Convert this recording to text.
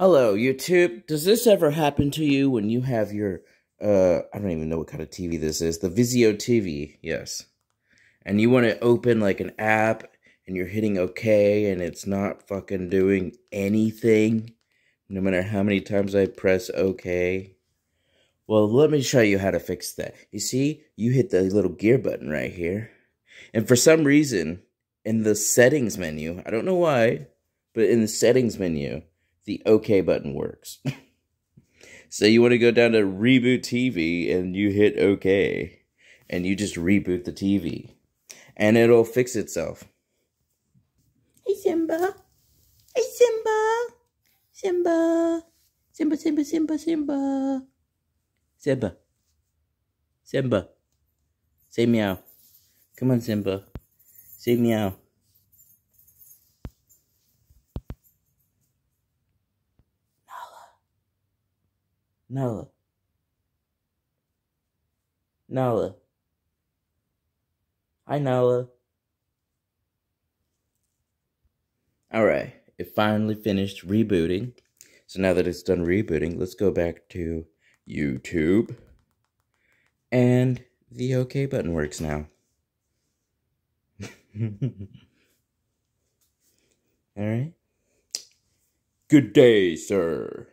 Hello, YouTube. Does this ever happen to you when you have your, I don't even know what kind of TV this is, the VIZIO TV, yes. And you want to open like an app and you're hitting OK and it's not fucking doing anything, no matter how many times I press OK? Well, let me show you how to fix that. You see, you hit the little gear button right here. And for some reason, in the settings menu, I don't know why, but in the settings menu, the OK button works. So you want to go down to Reboot TV and you hit OK. And you just reboot the TV. And it'll fix itself. Hey, Simba. Hey, Simba. Simba. Simba, Simba, Simba, Simba. Simba. Simba. Say meow. Come on, Simba. Say meow. Nala. Nala. Hi, Nala. Alright, it finally finished rebooting. So now that it's done rebooting, let's go back to YouTube. And the OK button works now. Alright. Good day, sir.